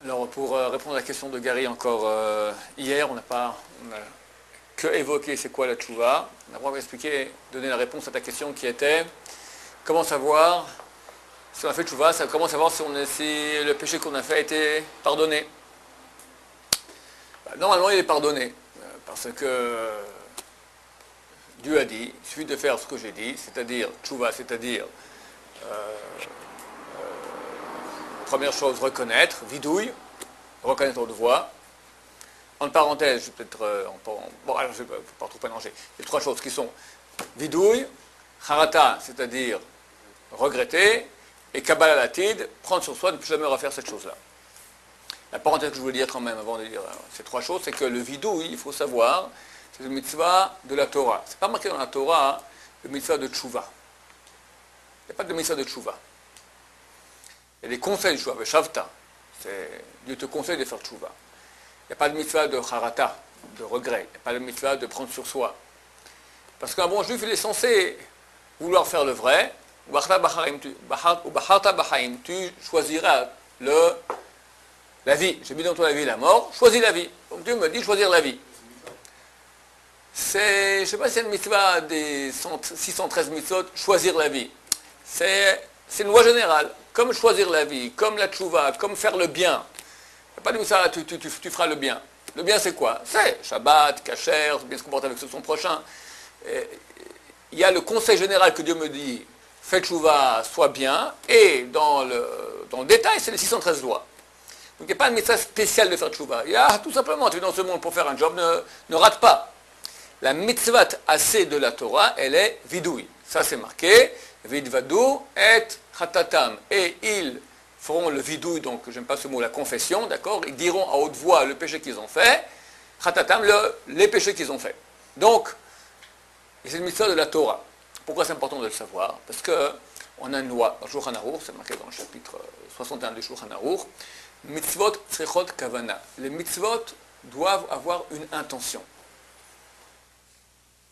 Alors pour répondre à la question de Gary encore hier, on n'a que évoqué c'est quoi la tchouva. On n'a pas expliqué, donné la réponse à ta question qui était comment savoir si on a fait tchouva, comment savoir si le péché qu'on a fait a été pardonné. Normalement il est pardonné parce que Dieu a dit, il suffit de faire ce que j'ai dit, c'est-à-dire tchouva, c'est-à-dire première chose, reconnaître, vidouille, reconnaître haute voix. En parenthèse, peut-être, bon, alors je ne vais pas trop mélanger. Il y a trois choses qui sont vidouille, harata, c'est-à-dire regretter, et kabbalah latid, prendre sur soi de ne plus jamais refaire cette chose-là. La parenthèse que je voulais dire quand même avant de dire ces trois choses, c'est que le vidouille, il faut savoir, c'est le mitzvah de la Torah. Ce n'est pas marqué dans la Torah le mitzvah de tchouva. Il n'y a pas de mitzvah de tchouva. Il y a des conseils de tchouva, le shavta. Dieu te conseille de faire tchouva. Il n'y a pas de mitzvah de harata, de regret. Il n'y a pas de mitzvah de prendre sur soi. Parce qu'un bon juif, il est censé vouloir faire le vrai. Tu choisiras la vie. J'ai mis dans toi la vie et la mort. Choisis la vie. Donc Dieu me dit choisir la vie. Je ne sais pas si c'est une mitzvah des 613 mitzvot, choisir la vie. C'est une loi générale. Comme choisir la vie, comme la tchouva, comme faire le bien. Il n'y a pas de mitzvah, tu feras le bien. Le bien, c'est quoi? C'est Shabbat, Kasher, bien se comporter avec son prochain. Il y a le conseil général que Dieu me dit, fais tchouva, sois bien. Et dans le détail, c'est les 613 lois. Donc il n'y a pas de mitzvah spécial de faire tchouva. Il y a tout simplement, tu es dans ce monde pour faire un job, ne rate pas. La mitzvah assez de la Torah, elle est vidouille. Ça, c'est marqué. Vidvadou et chatatam. Et ils feront le vidouille, donc j'aime pas ce mot, la confession, d'accord? Ils diront à haute voix le péché qu'ils ont fait. Chatatam, les péchés qu'ils ont fait. Donc, c'est une mitzvah de la Torah. Pourquoi c'est important de le savoir? Parce qu'on a une loi dans Shulchan Aruch, c'est marqué dans le chapitre 61 du Shulchan Aruch. Mitzvot tzrichot kavana. Les mitzvot doivent avoir une intention.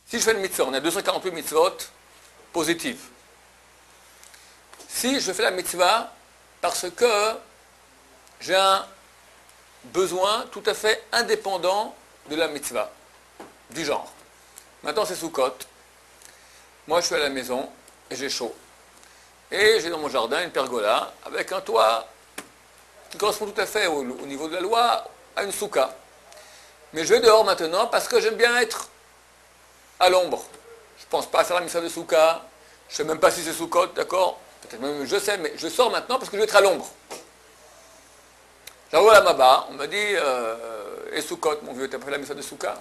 Si je fais une mitzvah, on a 248 mitzvot positives. Si je fais la mitzvah parce que j'ai un besoin tout à fait indépendant de la mitzvah, du genre. Maintenant c'est Sukkot, moi je suis à la maison et j'ai chaud. Et j'ai dans mon jardin une pergola avec un toit qui correspond tout à fait au niveau de la loi à une soukha. Mais je vais dehors maintenant parce que j'aime bien être à l'ombre. Je ne pense pas à faire la mitzvah de soukha, je ne sais même pas si c'est Sukkot, d'accord? Peut-être même je sais, mais je sors maintenant parce que je vais être à l'ombre. J'arrive à la Maba, on m'a dit, et Sukkot, mon vieux, tu as fait la mitzvah de soukha?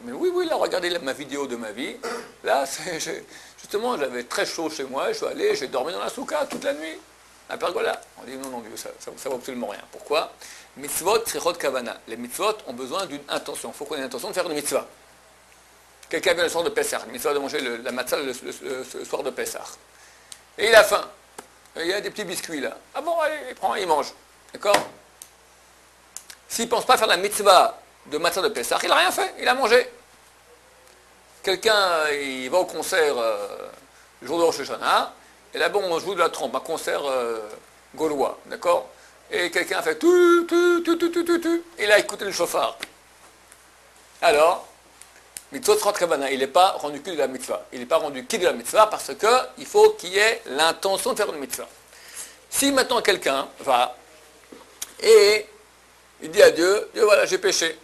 Mais oui, là, regardez ma vidéo de ma vie. Là, justement, j'avais très chaud chez moi, je suis allé, j'ai dormi dans la soukha toute la nuit. La pergola. On dit non, vieux, ça vaut absolument rien. Pourquoi? Mitzvot, tzrichot kavana. Les mitzvot ont besoin d'une intention. Il faut qu'on ait l'intention de faire une mitzvah. Quelqu'un vient le soir de Pessah, une mitzvah de manger la matzah le soir de Pessah. Et il a faim. Il y a des petits biscuits là. Ah bon, allez, il prend, il mange. D'accord? S'il ne pense pas faire la mitzvah de matzah de Pessah, il n'a rien fait, il a mangé. Quelqu'un, il va au concert le jour de Rosh Hashanah, et là, bon, on joue de la trompe, un concert gaulois, d'accord? Et quelqu'un a fait tu, et il a écouté le chauffard. Alors, mitzvot tzrichot kavana, il n'est pas rendu quitte de la mitzvah. Il n'est pas rendu quitte de la mitzvah parce qu'il faut qu'il y ait l'intention de faire une mitzvah. Si maintenant quelqu'un va et il dit à Dieu, voilà, j'ai péché.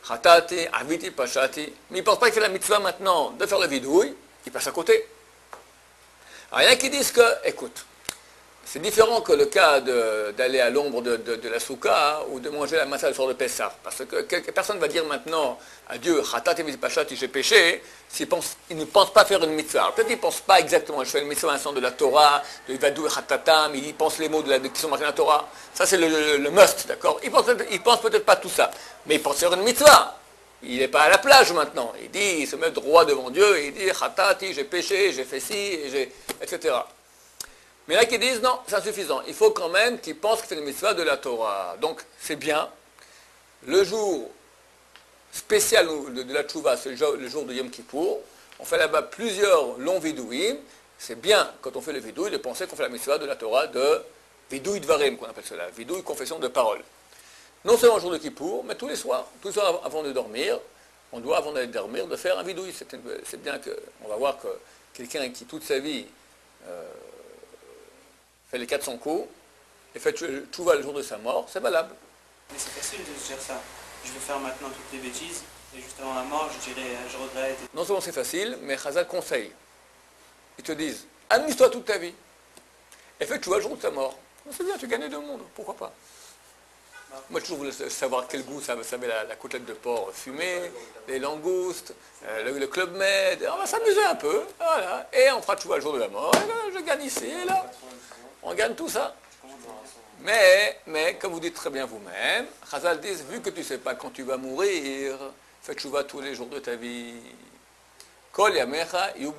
Chatati, aviti, pashati. Mais il ne pense pas qu'il fait la mitzvah maintenant de faire le vidouille, il passe à côté. Alors il y en a qui disent que, écoute, c'est différent que le cas d'aller à l'ombre de la soukha ou de manger la matzah le soir de Pessah. Parce que personne ne va dire maintenant à Dieu, Chatati, aviti, pashati, j'ai péché, il ne pense pas faire une mitzvah. Peut-être qu'il ne pense pas exactement, je fais une mitzvah à l'instant de la Torah, de Ivadou et Chatatam, il pense les mots qui sont marqués dans la Torah. Ça c'est le must, d'accord? Il pense peut-être pas tout ça, mais il pense faire une mitzvah. Il n'est pas à la plage maintenant. Il se met droit devant Dieu et il dit, Chatati, j'ai péché, j'ai fait ci, etc. Mais là qui disent, non, c'est insuffisant. Il faut quand même qu'ils pensent que c'est une mitzvah de la Torah. Donc c'est bien. Le jour spécial de la tchouva, c'est le jour de Yom Kippour. On fait là-bas plusieurs longs vidouim. C'est bien, quand on fait le vidouille, de penser qu'on fait la mitzvah de la Torah de vidouille dvarim, qu'on appelle cela. Vidouille, confession de parole. non seulement le jour de Kippour, mais tous les soirs avant de dormir, on doit, avant d'aller dormir, de faire un vidouille. C'est bien qu'on va voir que quelqu'un qui, toute sa vie, fait les 400 coups, et fait tchouva le jour de sa mort, c'est valable. Mais c'est facile de se dire ça. Je vais faire maintenant toutes les bêtises, et juste avant la mort, je dirais, je regrette. Non seulement c'est facile, mais Chazal conseille. Ils te disent, amuse-toi toute ta vie, et fais tchouva le jour de ta mort. C'est bien, tu gagnes 2 mondes, pourquoi pas. Moi, je toujours voulu savoir quel goût ça avait la côtelette de porc fumée, les langoustes, le Club Med. On va s'amuser un peu, voilà. Et on fera tchouva le jour de la mort. Et là, je gagne ici et là. On gagne tout ça. Mais comme vous dites très bien vous-même, Chazal dit, vu que tu ne sais pas quand tu vas mourir, fais tchouva tous les jours de ta vie. Kol yamecha yu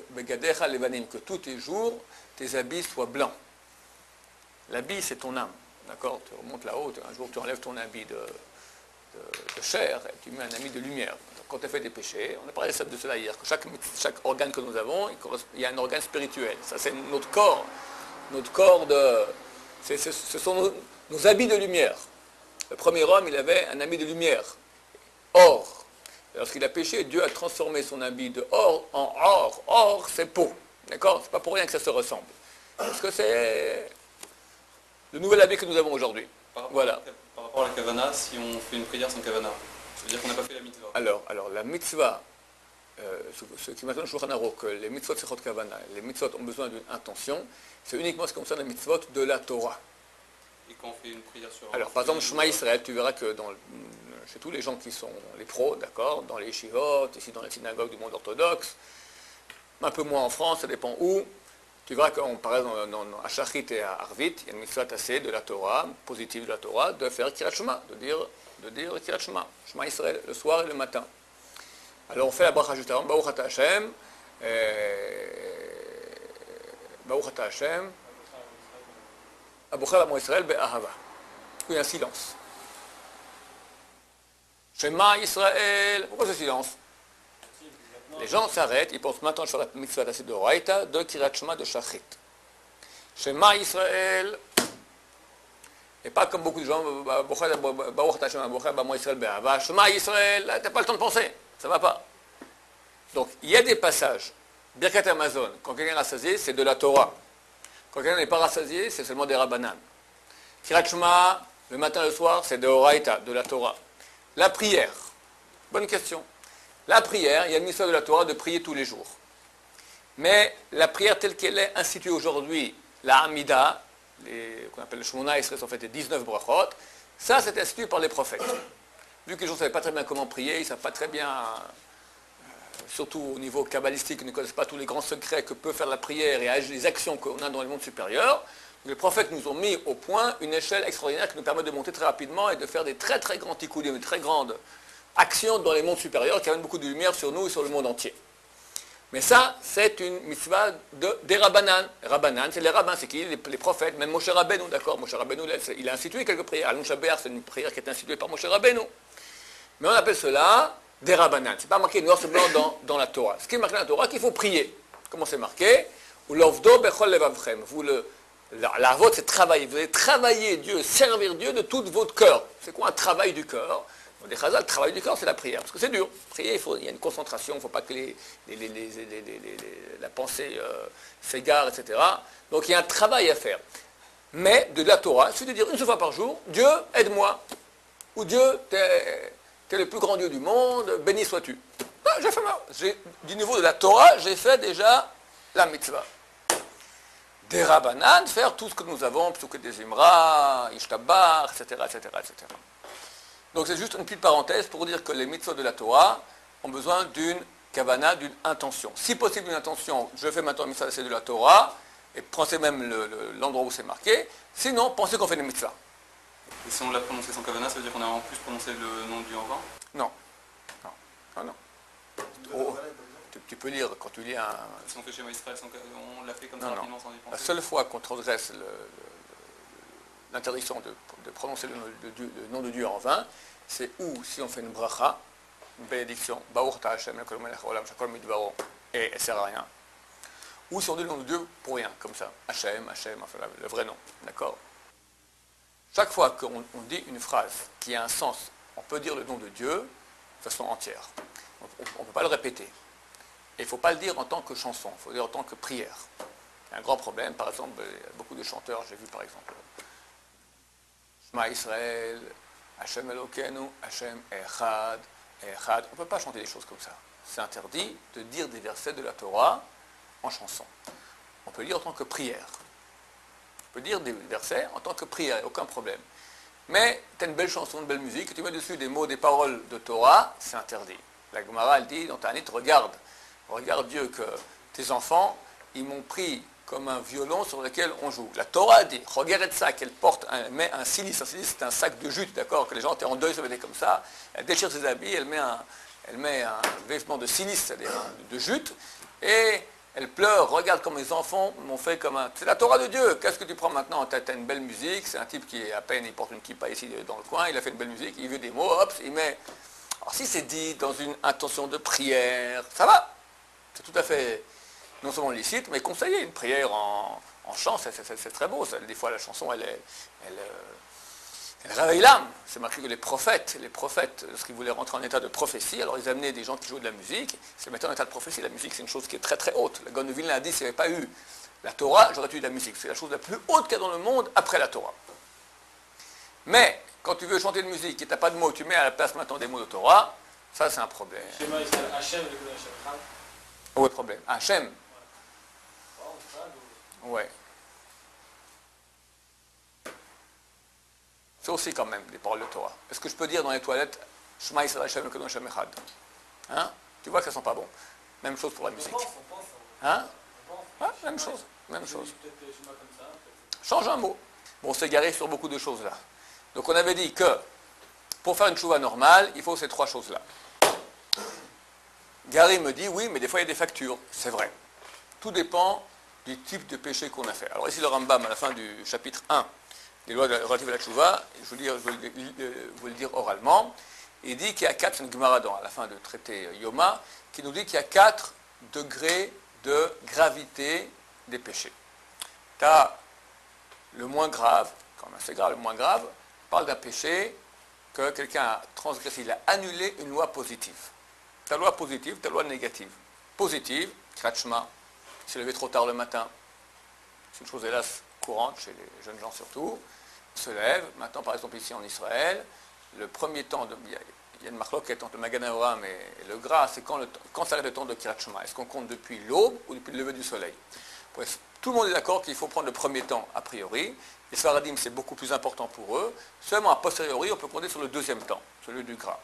begadecha levanim, que tous tes jours, tes habits soient blancs. L'habit, c'est ton âme. D'accord? Tu remontes là-haut, un jour tu enlèves ton habit de chair et tu mets un habit de lumière. Donc, quand tu as fait des péchés, on a parlé de cela hier, que chaque organe que nous avons, il y a un organe spirituel. Ça, c'est notre corps. Notre corps ce sont nos habits de lumière. Le premier homme, il avait un habit de lumière, or. Lorsqu'il a péché, Dieu a transformé son habit de or en or. Or, c'est peau. D'accord? C'est pas pour rien que ça se ressemble. Parce que c'est le nouvel habit que nous avons aujourd'hui. Voilà. Par rapport à la kavana, si on fait une prière sans kavana, ça veut dire qu'on n'a pas fait la mitzvah. Alors la mitzvah, ce qui maintenant Shulchan Aruch, que les mitzvot sechot kavana, les mitzvot ont besoin d'une intention, c'est uniquement ce qui concerne les mitzvot de la Torah. Et quand on fait une prière sur... Alors par exemple, Shema Israël, tu verras que chez tous les gens qui sont les pros, d'accord, dans les yeshivot, ici dans les synagogues du monde orthodoxe, un peu moins en France, ça dépend où, tu verras qu'en par exemple à Shachrit et à Arvit, il y a une mitzvah tassée de la Torah, positive de la Torah, de faire Kirat Shema, de dire Kirat Shema, Shema Israël, le soir et le matin. Alors on fait la bracha juste avant, Baruch Ata Hashem, Baruch Ata Hashem, Abuchel Amo Israël Be'ahava. Il y a un silence. Shema Israël, pourquoi ce silence? Les gens s'arrêtent, ils pensent maintenant je fais la mitzvah tassée de Horaïta, de Kirat Shema de Shachrit. Shema Israël, et pas comme beaucoup de gens, Baruch Ata Hashem, Abuchel Amo Israël Be'ahava, Shema Israël, là t'as pas le temps de penser, ça va pas. Donc il y a des passages, Birkat Amazon, quand quelqu'un est rassasié, c'est de la Torah. Quand quelqu'un n'est pas rassasié, c'est seulement des Rabbanan. Kirat Shema, le matin et le soir, c'est de Horaïta, de la Torah. La prière, bonne question. La prière, il y a une mitzvah de la Torah de prier tous les jours. Mais la prière telle qu'elle est instituée aujourd'hui, la Hamida, qu'on appelle le Shemona Esrei, en fait les 19 brachot, ça c'est institué par les prophètes. Vu que les gens ne savaient pas très bien comment prier, ils ne savent pas très bien, surtout au niveau kabbalistique, ils ne connaissent pas tous les grands secrets que peut faire la prière et les actions qu'on a dans les mondes supérieurs. Les prophètes nous ont mis au point une échelle extraordinaire qui nous permet de monter très rapidement et de faire des très très grands tikkunim, des très grandes actions dans les mondes supérieurs qui amènent beaucoup de lumière sur nous et sur le monde entier. Mais ça, c'est une mitzvah des Rabbanan. Rabbanan, c'est les rabbins, c'est qui? Les prophètes, même Moshe Rabbeinu, d'accord? Moshe Rabbeinu, il a institué quelques prières. Alon Shaber, c'est une prière qui est instituée par Moshe Rabbeinu. Mais on appelle cela des Rabbanan. C'est pas marqué noir sur blanc dans la Torah. Ce qui est marqué dans la Torah, qu'il faut prier. Comment c'est marqué? Ou l'ovdo bechol levavchem. La vôtre, c'est travailler. Vous allez travailler Dieu, servir Dieu de tout votre cœur. C'est quoi un travail du cœur? Des Chazal, le travail du cœur, c'est la prière. Parce que c'est dur. Prier, il y a une concentration, il ne faut pas que la pensée s'égare, etc. Donc il y a un travail à faire. Mais de la Torah, il suffit de dire une seule fois par jour, Dieu, aide-moi. Ou Dieu, t'es le plus grand Dieu du monde, béni sois-tu. Ah, du niveau de la Torah, j'ai fait déjà la mitzvah. Des Rabbanan, faire tout ce que nous avons, plutôt que des Imra, Ishtabar, etc., etc., etc. Donc c'est juste une petite parenthèse pour dire que les mitzvot de la Torah ont besoin d'une kavana, d'une intention. Si possible une intention, je fais maintenant une mitzvah de la Torah, et pensez même l'endroit où c'est marqué, sinon pensez qu'on fait des mitzvahs. Et si on l'a prononcé sans kavana, ça veut dire qu'on a en plus prononcé le nom de Dieu en vain? Non. Non. Oh, tu peux lire, quand tu lis un... Si on fait Shema Israël, on l'a fait comme ça rapidement sans y penser. La seule fois qu'on transgresse l'interdiction de prononcer le nom de Dieu en vain, c'est où, si on fait une bracha, une bénédiction, Baruch Ata Hashem, et elle ne sert à rien. Ou si on dit le nom de Dieu pour rien, comme ça, Hashem, enfin le vrai nom, d'accord? Chaque fois qu'on dit une phrase qui a un sens, on peut dire le nom de Dieu de façon entière. On ne peut pas le répéter. Et il ne faut pas le dire en tant que chanson, il faut le dire en tant que prière. Il y a un grand problème, par exemple, il y a beaucoup de chanteurs, j'ai vu par exemple Shema Israël, Hashem Elokeinu, Hashem Echad, Echad. On ne peut pas chanter des choses comme ça. C'est interdit de dire des versets de la Torah en chanson. On peut le dire en tant que prière. On peut dire des versets en tant que prière, il n'y a aucun problème. Mais tu as une belle chanson, une belle musique, et tu mets dessus des mots, des paroles de Torah, c'est interdit. La Gemara, elle dit dans Tanit, regarde Dieu que tes enfants, ils m'ont pris comme un violon sur lequel on joue. La Torah dit, regarde ça, qu'elle porte, elle met un cilice c'est un sac de jute, d'accord, que les gens étaient en deuil, se mettaient comme ça, elle déchire ses habits, elle met un vêtement de silice, c'est-à-dire de jute, et elle pleure, regarde comme mes enfants m'ont fait comme un... C'est la Torah de Dieu, qu'est-ce que tu prends maintenant? Tu as une belle musique, c'est un type qui est à peine, il porte une kippa ici dans le coin, il a fait une belle musique, il veut des mots, hop, il met... Alors si c'est dit dans une intention de prière, ça va, c'est tout à fait non seulement licite, mais conseillé, une prière en chant, c'est très beau, des fois la chanson, elle réveille l'âme. C'est marqué que les prophètes, lorsqu'ils voulaient rentrer en état de prophétie, alors ils amenaient des gens qui jouaient de la musique, ils se mettaient en état de prophétie. La musique, c'est une chose qui est très très haute. Le Gaon de Vilna a dit, s'il n'y avait pas eu la Torah, j'aurais eu de la musique. C'est la chose la plus haute qu'il y a dans le monde après la Torah. Mais, quand tu veux chanter de musique et tu n'as pas de mots, tu mets à la place maintenant des mots de Torah, ça c'est un problème. Où est le problème? Hachem. Ouais. C'est aussi quand même des paroles de Torah. Est-ce que je peux dire dans les toilettes Shema Yisrael Hashem Elokeinu Hashem Echad? Hein? Tu vois que ça sent pas bon. Même chose pour la musique. Hein? Ouais, même chose. Change un mot. Bon, on s'est garé sur beaucoup de choses là. Donc on avait dit que pour faire une chouva normale, il faut ces trois choses-là. Gary me dit oui, mais des fois il y a des factures. C'est vrai. Tout dépend du type de péché qu'on a fait. Alors ici le Rambam, à la fin du chapitre 1, des lois relatives à la tchouva, je vais vous le dire oralement, il dit qu'il y a 4, c'est une Gemara à la fin du traité Yoma, qui nous dit qu'il y a 4 degrés de gravité des péchés. Tu as le moins grave, quand même assez grave, le moins grave, parle d'un péché que quelqu'un a transgressé, il a annulé une loi positive. Ta loi positive, ta loi négative. Positive, Krachma, s'est levé trop tard le matin. C'est une chose hélas courante chez les jeunes gens surtout. Il se lève, maintenant par exemple ici en Israël, le premier temps, il y a une marloquette entre le Magan Avraham et le Gras, c'est quand s'arrête le temps de Krachma. Est-ce qu'on compte depuis l'aube ou depuis le lever du soleil? Bref, tout le monde est d'accord qu'il faut prendre le premier temps a priori. Les Sfaradim, c'est beaucoup plus important pour eux. Seulement a posteriori, on peut compter sur le deuxième temps, celui du Gras.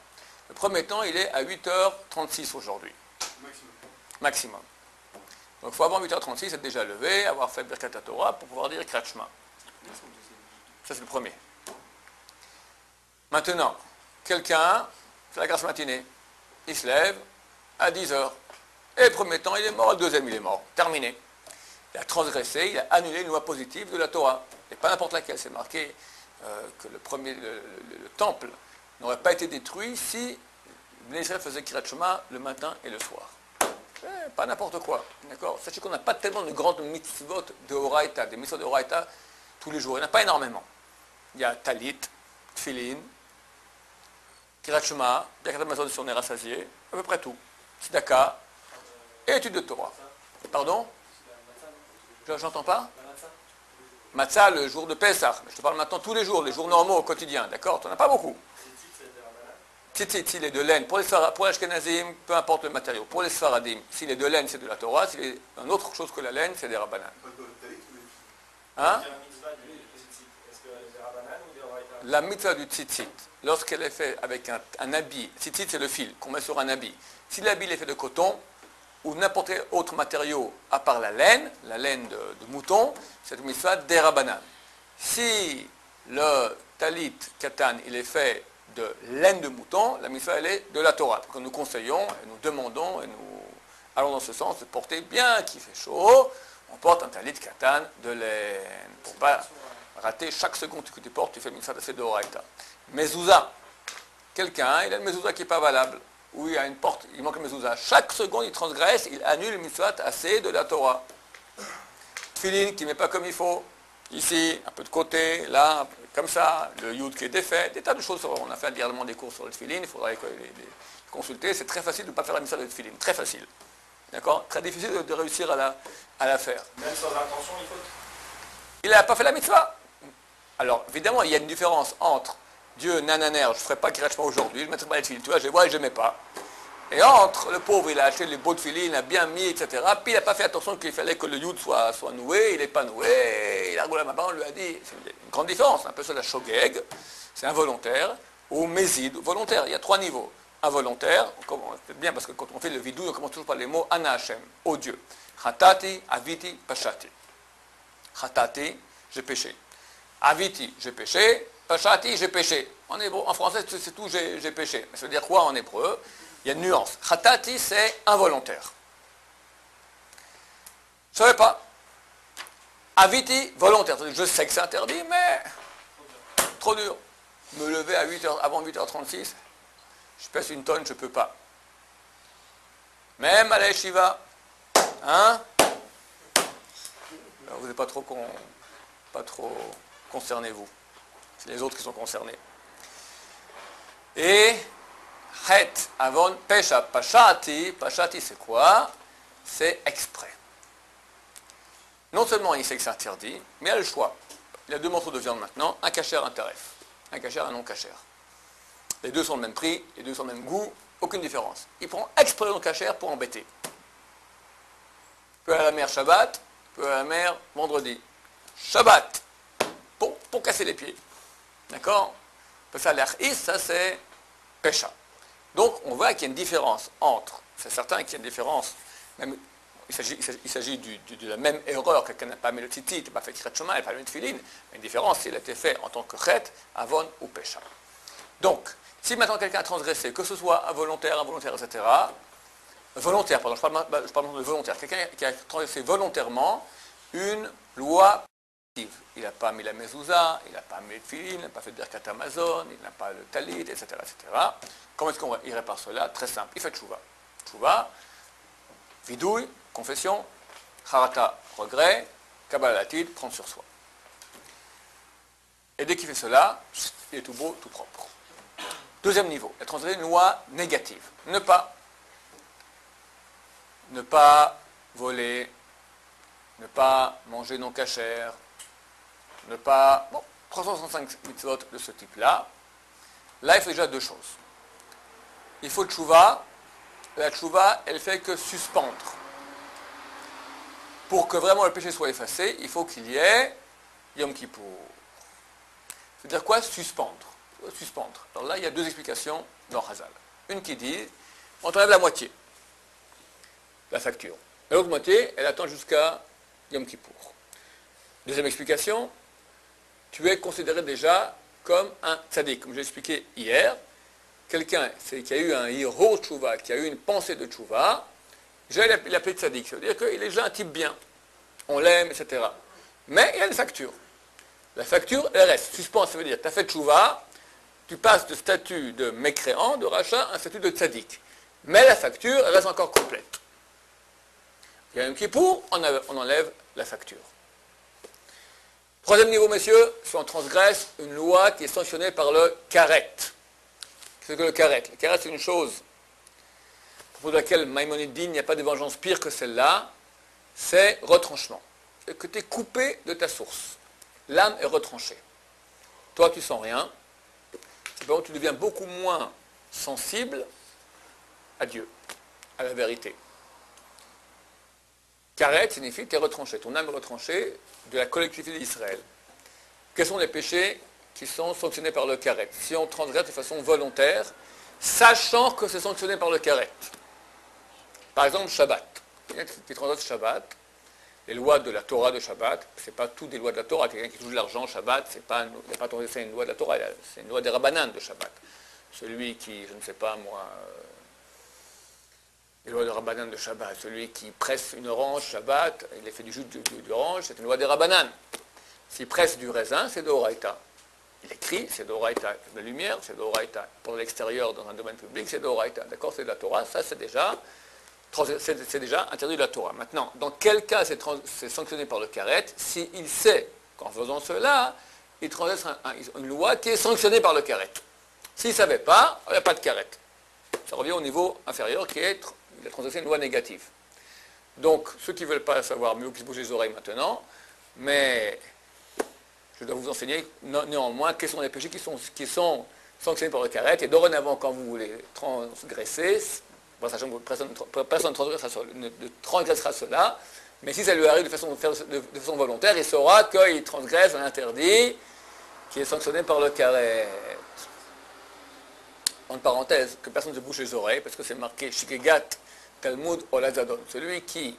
Le premier temps, il est à 8h36 aujourd'hui. Maximum. Donc il faut avant 8h36 être déjà levé, avoir fait Birkat Torah pour pouvoir dire Krachma. Ça c'est le premier. Maintenant, quelqu'un, c'est la grasse matinée, il se lève à 10h. Et le premier temps, il est mort, le deuxième, il est mort. Terminé. Il a transgressé, il a annulé une loi positive de la Torah. Et pas n'importe laquelle. C'est marqué que le temple n'aurait pas été détruit si Bnei Israël faisait Kirat Shema le matin et le soir. Pas n'importe quoi. D'accord? Sachez qu'on n'a pas tellement de grandes mitzvot de Horaïta, des mitzvot de Horaïta tous les jours. Il n'y en a pas énormément. Il y a Talit, Tfilin, Kirat Shema, Birkat Hamazon sur Ner Assasié, à peu près tout. Sidaka et étude de Torah. Pardon? J'entends pas? Matzah le jour de Pessah. Je te parle maintenant tous les jours, les jours normaux au quotidien. D'accord? Tu n'en as pas beaucoup. Tzitzit, s'il est de laine, pour les Ashkenazim, peu importe le matériau. Pour les Sfaradim, s'il est de laine, c'est de la Torah. S'il est une autre chose que la laine, c'est des Rabbanan. Hein? La mitzvah du tzitzit, lorsqu'elle est faite avec un habit, tzitzit c'est le fil qu'on met sur un habit. Si l'habit est fait de coton ou n'importe quel autre matériau à part la laine de mouton, c'est une mitzvah des Rabbanan. Si le talit katan, il est fait de laine de mouton, la mitzvah elle est de la Torah. Donc nous conseillons et nous demandons et nous allons dans ce sens de porter, bien qu'il fait chaud, on porte un talit katan de laine. Pour ne pas rater chaque seconde que tu portes, tu fais mitzvah de Horaïta. Mezouza, quelqu'un, il a une mezouza qui n'est pas valable, ou il y a une porte, il manque une mezouza. Chaque seconde, il transgresse, il annule le mitzvah assez de la Torah. Tfilin qui ne met pas comme il faut, ici, un peu de côté, là, comme ça, le yud qui est défait, des tas de choses. On a fait également des cours sur le tefillin, il faudrait les consulter. C'est très facile de ne pas faire la mitzvah de tefillin, très facile. D'accord? Très difficile de réussir à la faire. Même sans intention, il faut. Il n'a pas fait la mitzvah. Alors, évidemment, il y a une différence entre Dieu, nananer, je ne ferai pas Kirat Shema aujourd'hui, je ne mettrai pas les tefillin, tu vois, je les vois et je ne les mets pas. Et entre, le pauvre, il a acheté les beaux tefillin, il a bien mis, etc. Puis il n'a pas fait attention qu'il fallait que le yud soit noué, il n'est pas noué, il a roulé à ma main, on lui a dit, c'est une grande différence, un peu ça la shogeg, c'est involontaire, ou mésid, volontaire, il y a 3 niveaux. Involontaire, c'est bien parce que quand on fait le vidou, on commence toujours par les mots Ana Hashem, ô Dieu. Chatati, aviti, pashati. Chatati, j'ai péché. Aviti, j'ai péché. Pashati, j'ai péché. En français, c'est tout, j'ai péché. Mais ça veut dire quoi en hébreu? Il y a une nuance. Chatati, c'est involontaire. Je ne savais pas. Aviti, volontaire. Je sais que c'est interdit, mais trop dur. Me lever à 8h, avant 8h36, je pèse une tonne, je ne peux pas. Même à la yeshiva, hein? Alors vous n'êtes pas trop concernés, vous. C'est les autres qui sont concernés. Et het, avon, pesha, pashati. Pashati, c'est quoi? C'est exprès. Non seulement il sait que c'est interdit, mais il a le choix. Il a 2 morceaux de viande maintenant, un kasher, un taref. Un kasher, un non kasher. Les 2 sont le même prix, les 2 sont le même goût, aucune différence. Il prend exprès le non kasher pour embêter. Peu à la mer Shabbat, peu à la mer vendredi. Shabbat, pour casser les pieds. D'accord? Ça, l'achis, ça c'est pécha. Donc on voit qu'il y a une différence entre, c'est certain qu'il y a une différence, même, il s'agit de la même erreur, quelqu'un n'a pas mis le titi, n'a pas fait kirat shema, n'a pas mis le tefillin, mais une différence s'il a été fait en tant que chet, avon ou pécha. Donc, si maintenant quelqu'un a transgressé, que ce soit involontaire, etc., volontaire, pardon, je parle de volontaire, quelqu'un qui a transgressé volontairement une loi, il n'a pas mis la mezouza, il n'a pas mis le tefillin, il n'a pas fait de birkat Amazon, il n'a pas le talit, etc., etc. Comment est-ce qu'on répare cela? Très simple, il fait tchouva. Tchouva, vidouille, confession, harata, regret, kabbalah latid, prendre sur soi. Et dès qu'il fait cela, il est tout beau, tout propre. Deuxième niveau, il a transgressé une loi négative. Ne pas voler, ne pas manger non cachère, ne pas... Bon, 365 mitzvot de ce type-là. Là, il faut déjà 2 choses. Il faut tchouva. La tchouva, elle fait que suspendre. Pour que vraiment le péché soit effacé, il faut qu'il y ait Yom Kippour. C'est-à-dire quoi? Suspendre. Alors là, il y a 2 explications dans Chazal. Une qui dit, on t'enlève la moitié, la facture. Et l'autre moitié, elle attend jusqu'à Yom Kippour. Deuxième explication, tu es considéré déjà comme un tzaddik. Comme j'ai expliqué hier, quelqu'un qui a eu un hiro tchouva, qui a eu une pensée de tchouva, déjà il l'appelé tzaddik. Ça veut dire qu'il est déjà un type bien. On l'aime, etc. Mais il y a une facture. La facture, elle reste. Suspend, ça veut dire, tu as fait tchouva, tu passes de statut de mécréant, de rachat, à un statut de tzaddik. Mais la facture, elle reste encore complète. Il y a un Kippour, on enlève la facture. Troisième niveau, messieurs, si on transgresse une loi qui est sanctionnée par le karet. Qu'est-ce que le karet? Le karet, c'est une chose pour laquelle Maïmonide dit il n'y a pas de vengeance pire que celle-là, c'est retranchement. C'est que tu es coupé de ta source. L'âme est retranchée. Toi, tu sens rien. Bon, tu deviens beaucoup moins sensible à Dieu, à la vérité. Karet signifie que tu es retranché, ton âme est retranchée de la collectivité d'Israël. Quels sont les péchés qui sont sanctionnés par le karet? Si on transgresse de façon volontaire, sachant que c'est sanctionné par le karet. Par exemple, Shabbat. Quelqu'un qui transgresse Shabbat, les lois de la Torah de Shabbat, ce n'est pas tout des lois de la Torah. Quelqu'un qui touche de l'argent, Shabbat, il n'a pas transgressé une loi de la Torah, c'est une loi des Rabbanan de Shabbat. Celui qui, je ne sais pas moi, les lois de Rabbanan de Shabbat, celui qui presse une orange Shabbat, il a fait du jus d'orange, c'est une loi des Rabbanan. S'il presse du raisin, c'est d'Oraïta. Il écrit, c'est d'Oraïta. La lumière, c'est d'Oraïta. Pour l'extérieur, dans un domaine public, c'est d'Oraïta. D'accord? C'est de la Torah, ça c'est déjà interdit de la Torah. Maintenant, dans quel cas c'est sanctionné par le karet? S'il sait qu'en faisant cela, il transgresse une loi qui est sanctionnée par le karet. S'il ne savait pas, il n'y a pas de karet. Ça revient au niveau inférieur qui est il a transgressé une loi négative. Donc, ceux qui ne veulent pas savoir, mieux qu'ils se bougent les oreilles maintenant, mais je dois vous enseigner néanmoins quels sont les péchés qui sont sanctionnés par le karet, et dorénavant, quand vous voulez transgresser, sachant que personne ne transgressera cela, mais si ça lui arrive de façon volontaire, il saura qu'il transgresse un interdit qui est sanctionné par le karet. En parenthèse, que personne ne se bouche les oreilles, parce que c'est marqué Shikegat Talmud Olazadon. Celui qui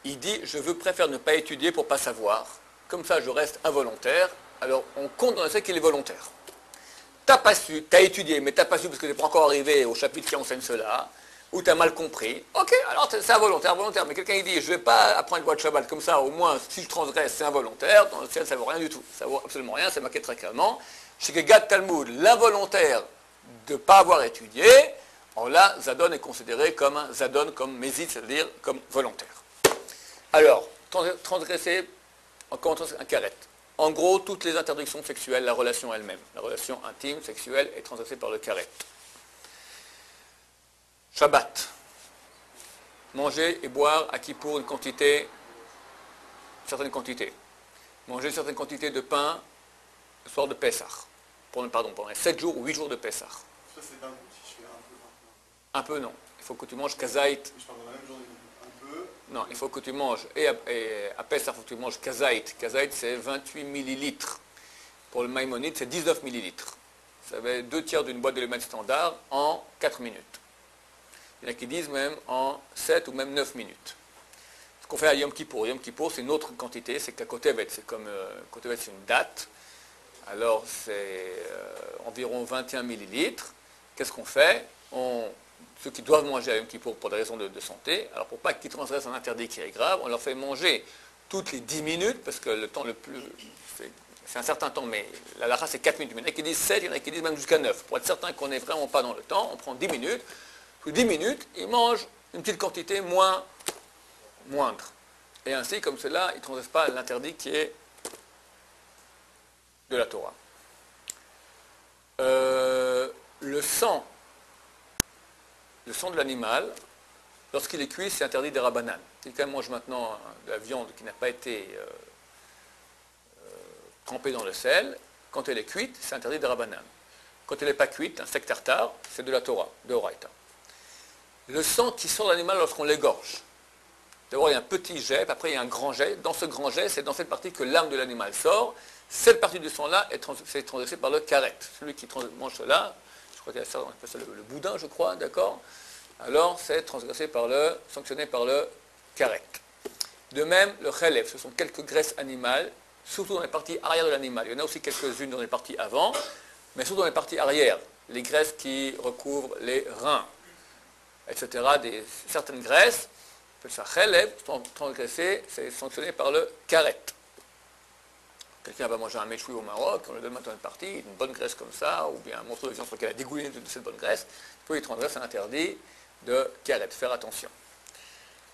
il dit je préfère ne pas étudier pour ne pas savoir, comme ça je reste involontaire, alors on compte dans le fait qu'il est volontaire. T'as pas su, t'as étudié, mais t'as pas su parce que t'es pas encore arrivé au chapitre qui enseigne cela, ou t'as mal compris. Ok, alors c'est involontaire, volontaire. Mais quelqu'un il dit, je vais pas apprendre une loi de Shabbat comme ça, au moins si je transgresse, c'est involontaire. Dans le ciel, ça vaut rien du tout. Ça vaut absolument rien, c'est marqué très clairement. Chez Gad Talmud, l'involontaire de ne pas avoir étudié, alors là, Zadon est considéré comme un Zadon, comme Mézit, c'est-à-dire comme volontaire. Alors, transgresser, encore un karet. En gros, toutes les interdictions sexuelles, la relation elle-même, la relation intime, sexuelle, est transgressée par le karet. Shabbat. Manger et boire à Kippour une certaine quantité. Manger une certaine quantité de pain le soir de Pessah. Pendant les 7 jours ou 8 jours de Pessah. Ça c'est dingue si je fais un peu. Un peu non. Il faut que tu manges kazaït. Je parle dans la même journée. Un peu. Non, il faut que tu manges, et à Pessah, il faut que tu manges kazaït. Kazaït, c'est 28 millilitres. Pour le Maïmonide, c'est 19 millilitres. Ça fait 2 tiers d'une boîte de l'éléments standard en 4 minutes. Il y en a qui disent même en 7 ou même 9 minutes. Ce qu'on fait à Yom Kippour. Yom Kippour, c'est une autre quantité, c'est qu'à Kotevet, c'est comme Kotevet, c'est une date. Alors, c'est environ 21 millilitres. Qu'est-ce qu'on fait? Ceux qui doivent manger à Yom Kippour pour des raisons de santé, alors pour pas qu'ils transgressent un interdit qui est grave, on leur fait manger toutes les 10 minutes, parce que le temps le plus... C'est un certain temps, mais la lara c'est 4 minutes. Il y en a qui disent 7, il y en a qui disent même jusqu'à 9. Pour être certain qu'on n'est vraiment pas dans le temps, on prend 10 minutes. Sous 10 minutes, ils mangent une petite quantité moindre. Et ainsi, comme cela, ils ne transgressent pas l'interdit qui est de la Torah. Le sang de l'animal, lorsqu'il est cuit, c'est interdit des rabbanan. Quelqu'un mange maintenant de la viande qui n'a pas été trempée dans le sel, quand elle est cuite, c'est interdit des rabbanan. Quand elle n'est pas cuite, un steak tartare, c'est de la Torah, de Horaïta. Le sang qui sort de l'animal lorsqu'on l'égorge. D'abord, il y a un petit jet, puis après, il y a un grand jet. Dans ce grand jet, c'est dans cette partie que l'âme de l'animal sort. Cette partie du sang-là est transgressée par le karet. Celui qui mange cela, je crois qu'il y a ça, on appelle ça le boudin, je crois, d'accord? Alors, c'est sanctionné par le karet. De même, le chelev, ce sont quelques graisses animales, surtout dans les parties arrière de l'animal. Il y en a aussi quelques-unes dans les parties avant, mais surtout dans les parties arrière. Les graisses qui recouvrent les reins, etc. Certaines graisses, on appelle ça chelev, sont transgressées, c'est sanctionné par le karet. Quelqu'un va manger un méchoui au Maroc, on lui donne maintenant une partie, une bonne graisse comme ça, ou bien un morceau de viande sur lequel il a dégouliné de cette bonne graisse, il faut y transgresse un interdit de karet, faire attention.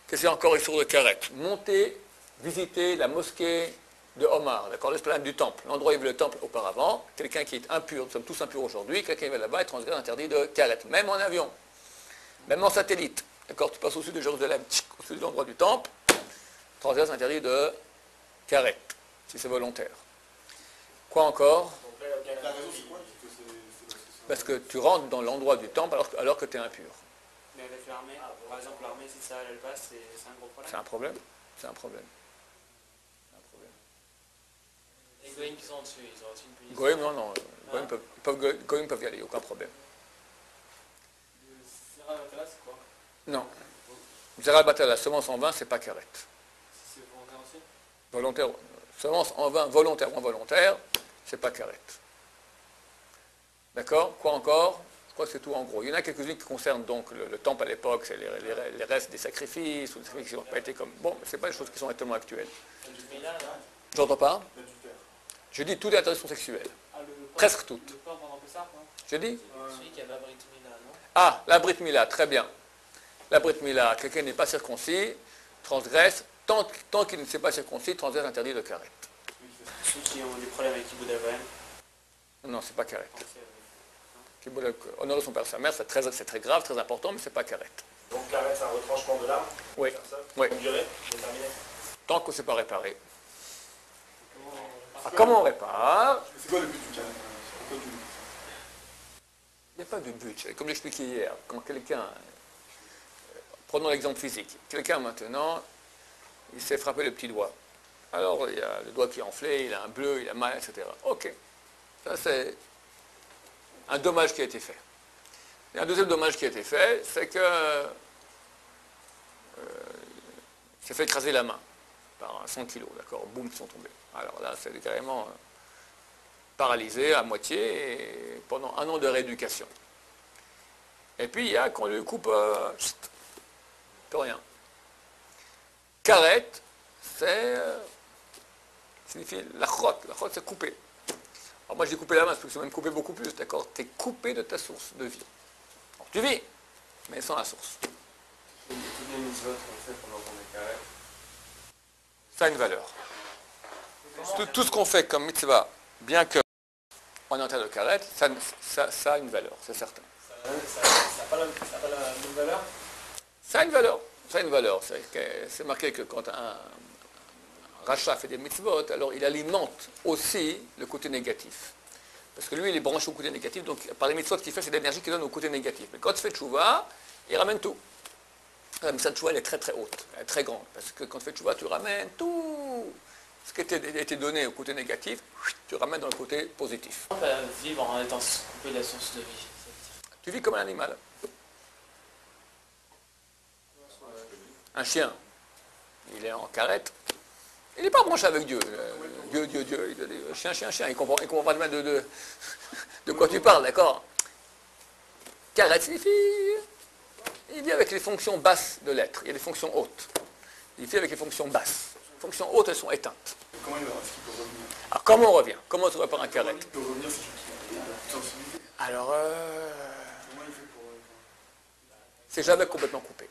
Qu'est-ce qu'il y a encore sur le karet? Monter, visiter la mosquée de Omar, d'accord, l'esplanade du temple, l'endroit où il y avait le temple auparavant, quelqu'un qui est impur, nous sommes tous impurs aujourd'hui, quelqu'un qui va là-bas et transgresse un interdit de karet, même en avion, même en satellite, d'accord, tu passes au sud de Jérusalem, au sud de l'endroit du temple, transgresse un interdit de karet. Si c'est volontaire. Quoi encore? La raison c'est quoi? Parce que tu rentres dans l'endroit du temple alors que tu es impur. Mais avec l'armée, par exemple, l'armée, si ça elle passe, c'est un gros problème. C'est un problème. C'est un problème. Les goïms qui sont dessus, ils ont aussi une punition. Goïm, non. Goïm peuvent y aller, aucun problème. Le Sera Batala, c'est quoi? Non. Zera Batala, la semence en vin, c'est pas karet. Si c'est volontaire aussi? Volontaire. Semence en vin, volontaire ou involontaire, c'est pas karet. D'accord? Quoi encore? Je crois que c'est tout en gros. Il y en a quelques-unes qui concernent donc le temple à l'époque, c'est les restes des sacrifices, ou des sacrifices qui n'ont pas été comme... Bon, mais ce n'est pas des choses qui sont tellement actuelles. J'entends pas? Je dis toutes les interdictions sexuelles. Presque toutes. Le pain pendant Pessah, non? Je dis? Celui qui a la Brit Mila, non? Ah, la Brit Mila, très bien. La Brit Mila, quelqu'un n'est pas circoncis, transgresse, tant qu'il ne s'est pas circoncis, transgresse l'interdit de karet. qui ont des problèmes avec Kiboud Avraham. Non, c'est pas karet. Honorer son père et sa mère, c'est très grave, très important, mais c'est pas karet. Donc carré, c'est un retranchement de l'âme. Oui. Comme ça. Oui. Une durée déterminée. Tant que c'est pas réparé. Alors, comment on répare? C'est quoi le but du carré? Pourquoi tu... Il n'y a pas de but. Comme j'expliquais hier, quand quelqu'un, prenons l'exemple physique, quelqu'un maintenant, il s'est frappé le petit doigt. Alors il y a le doigt qui est enflé, il a un bleu, il a mal, etc. Ok. Ça c'est un dommage qui a été fait. Et un deuxième dommage qui a été fait, c'est que il s'est fait écraser la main par 100 kilos, d'accord, boum, ils sont tombés. Alors là, c'est carrément paralysé à moitié et pendant 1 an de rééducation. Et puis il y a qu'on lui coupe plus rien. Karet, c'est signifie la chotte c'est couper. Alors moi j'ai coupé la main, parce que c'est même coupé beaucoup plus, d'accord? Tu es coupé de ta source de vie. Alors, tu vis, mais sans la source. Toutes les mitzvot qu'on fait pendant qu'on est carré. Ça a une valeur. Tout ce qu'on fait comme mitzvah, bien que on est en terre de karet, ça a une valeur, c'est certain. Ça n'a pas la même valeur? Ça a une valeur. Ça a une valeur. C'est marqué que quand un rachat fait des mitzvot, alors il alimente aussi le côté négatif. Parce que lui, il est branché au côté négatif, donc par les mitzvot qu'il fait, c'est l'énergie qu'il donne au côté négatif. Mais quand tu fais tchouva, il ramène tout. La mitzvah de tchouva, elle est très très haute, elle est très grande. Parce que quand tu fais tchouva, tu ramènes tout ce qui a été donné au côté négatif, tu ramènes dans le côté positif. On peut vivre en étant coupé de la source de vie. Tu vis comme un animal. Un chien, il est en carrette, il n'est pas branché avec Dieu. Dieu, il dit chien, il comprend pas de quoi tu parles, d'accord? Carrette signifie, il vit avec les fonctions basses de l'être, il y a des fonctions hautes. Il vit avec les fonctions basses. Les fonctions hautes, elles sont éteintes. Comment il va? Est-ce qu'il peut revenir? Alors comment on revient? Comment tu répare un carrette? Il peut revenir si il y a toute sensibilité. Alors, Comment il fait pour... c'est jamais complètement coupé.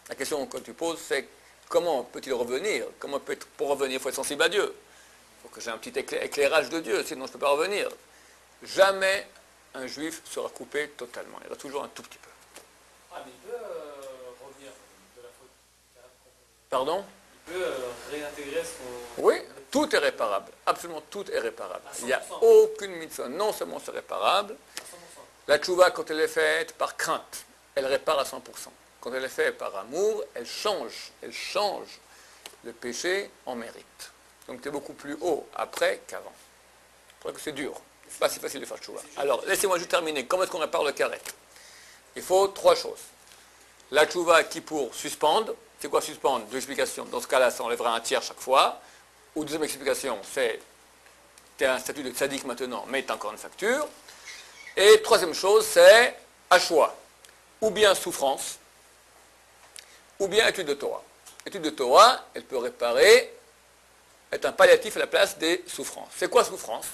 La question que tu poses, c'est comment peut-il revenir? Pour revenir, il faut être sensible à Dieu. Il faut que j'ai un petit éclairage de Dieu, sinon je ne peux pas revenir. Jamais un juif sera coupé totalement. Il y aura toujours un tout petit peu. Ah, mais il peut revenir de la faute. Pardon? Il peut réintégrer son... Oui, tout est réparable. Absolument tout est réparable. À 100%. Il n'y a aucune mitzvah. Non seulement c'est réparable, À 100%. la tchouva, quand elle est faite par crainte, elle répare à 100%. Quand elle est faite par amour, elle change le péché en mérite. Donc tu es beaucoup plus haut après qu'avant. C'est vrai que c'est dur. C'est pas si facile de faire tchouva. Alors, laissez-moi juste terminer. Comment est-ce qu'on répare le karet? Il faut 3 choses. La tchouva qui pour suspendre. C'est quoi suspendre? 2 explications. Dans ce cas-là, ça enlèvera un tiers chaque fois. Ou deuxième explication, c'est tu as un statut de tzaddik maintenant, mais tu as encore une facture. Et troisième chose, c'est à choix. Ou bien souffrance, ou bien étude de Torah. Étude de Torah, elle peut réparer, être un palliatif à la place des souffrances. C'est quoi souffrance?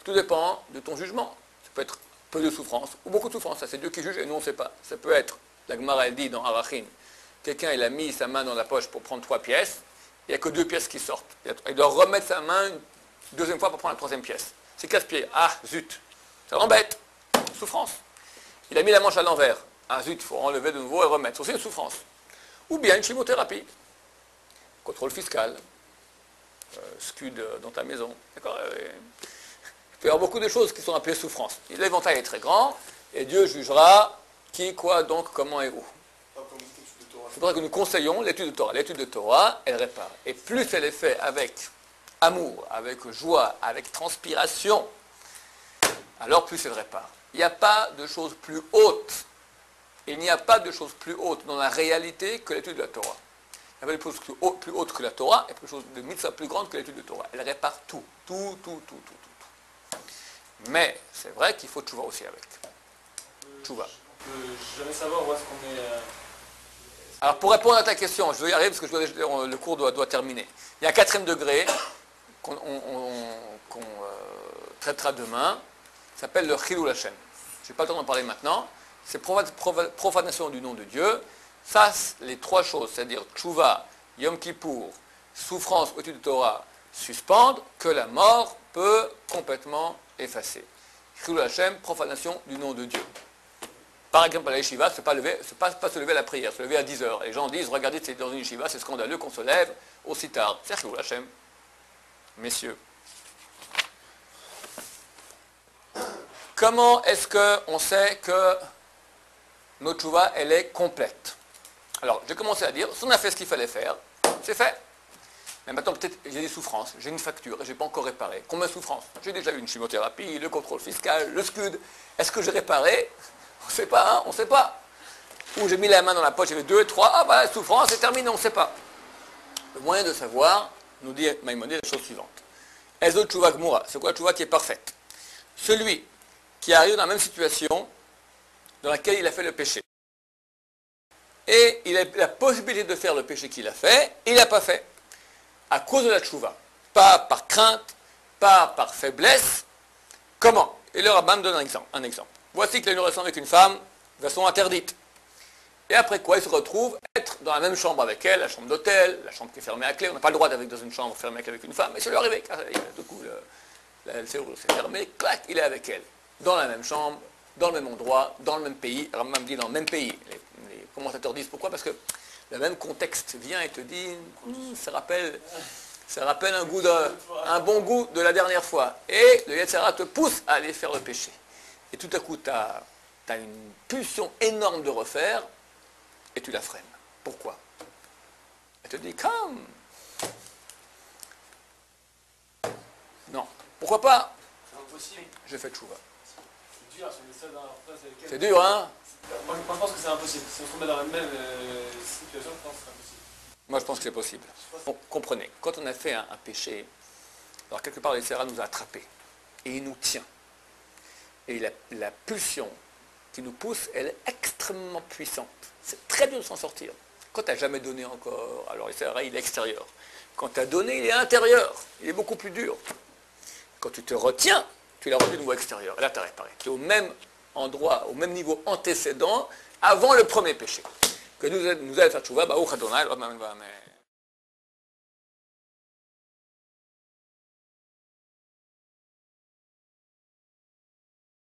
Tout dépend de ton jugement. Ça peut être peu de souffrance ou beaucoup de souffrance. Ça, c'est Dieu qui juge et nous, on ne sait pas. Ça peut être, la Gemara, elle dit dans Arachin, quelqu'un, il a mis sa main dans la poche pour prendre 3 pièces, il n'y a que 2 pièces qui sortent. Il doit remettre sa main une deuxième fois pour prendre la 3e pièce. C'est casse-pied. Ah, zut. Ça l'embête. Souffrance. Il a mis la manche à l'envers. Ah, zut, il faut enlever de nouveau et remettre. C'est aussi une souffrance. Ou bien une chimiothérapie. Contrôle fiscal. Scud dans ta maison. D'accord? Il peut y avoir beaucoup de choses qui sont appelées souffrances. L'éventail est très grand et Dieu jugera qui, quoi, donc, comment et où. C'est pour ça que nous conseillons l'étude de Torah. L'étude de Torah, elle répare. Et plus elle est faite avec amour, avec joie, avec transpiration, alors plus elle répare. Il n'y a pas de chose plus haute. Il n'y a pas de chose plus haute dans la réalité que l'étude de la Torah. Il n'y a pas de chose plus haute que la Torah et quelque chose de mitzvah plus grande que l'étude de Torah. Elle répare tout. Tout. Mais c'est vrai qu'il faut tchouva aussi avec. Tchouva. On peut jamais savoir où est-ce qu'on est... Alors pour répondre à ta question, je vais y arriver parce que le cours doit terminer. Il y a un 4e degré qu'on traitera demain, ça s'appelle le Chilul Hashem. Je n'ai pas le temps d'en parler maintenant. C'est profanation du nom de Dieu. Ça, les 3 choses, c'est-à-dire tchouva, Yom Kippour, souffrance, étude de Torah, suspendre, que la mort peut complètement effacer. Chilul Hashem, profanation du nom de Dieu. Par exemple, à la yeshiva, ce n'est pas se lever à la prière, se lever à 10 heures. Les gens disent, regardez, c'est dans une yeshiva, c'est scandaleux qu'on se lève aussi tard. C'est Chilul Hashem. Messieurs. Comment est-ce qu'on sait que notre tchouva, elle est complète? Alors, j'ai commencé à dire, si on a fait ce qu'il fallait faire, c'est fait. Mais maintenant, peut-être, j'ai des souffrances, j'ai une facture, et je n'ai pas encore réparé. Combien de souffrances? J'ai déjà eu une chimiothérapie, le contrôle fiscal, le scud. Est-ce que j'ai réparé? On ne sait pas, hein, on ne sait pas. Ou j'ai mis la main dans la poche, j'avais 2, 3, ah bah la souffrance, c'est terminé, on ne sait pas. Le moyen de savoir, nous dit Maïmonide, la chose suivante. Ezo tchouva gmoura, c'est quoi la tchouva qui est parfaite? Celui qui arrive dans la même situation dans laquelle il a fait le péché. Et il a la possibilité de faire le péché qu'il a fait, il n'a pas fait. À cause de la tchouva. Pas par crainte, pas par faiblesse. Comment? Et le rabbin me donne un exemple. Voici qu'il a une relation avec une femme de façon interdite. Et après quoi, il se retrouve être dans la même chambre avec elle, la chambre d'hôtel, la chambre qui est fermée à clé. On n'a pas le droit d'être dans une chambre fermée avec une femme, mais c'est lui arrivé. Du coup, la serrure s'est fermée, clac, il est avec elle. Dans la même chambre, dans le même endroit, dans le même pays. Alors même dit dans le même pays. Les commentateurs disent pourquoi? Parce que le même contexte vient et te dit, ça rappelle un bon goût de la dernière fois. Et le Yetzirah te pousse à aller faire le péché. Et tout à coup, tu as une pulsion énorme de refaire, et tu la freines. Pourquoi? Elle te dit, comme. Non. Pourquoi pas? C'est impossible. Je fais tchouva. C'est dur, c'est ça dans la phrase avec laquelle- C'est dur, hein? Moi, je pense que c'est impossible. Si on se remet dans la même situation, je pense que c'est impossible. Moi, je pense que c'est possible. Bon, comprenez, quand on a fait un péché, alors quelque part, le Yetzirah nous a attrapés. Et il nous tient. Et la pulsion qui nous pousse, elle est extrêmement puissante. C'est très dur de s'en sortir. Quand tu n'as jamais donné encore, alors le Yetzirah, il est extérieur. Quand tu as donné, il est intérieur. Il est beaucoup plus dur. Quand tu te retiens, tu l'as rendu de nouveau extérieur. Et là, tu as réparé. Tu es au même endroit, au même niveau antécédent, avant le premier péché. Que nous allons faire tchouva, bah,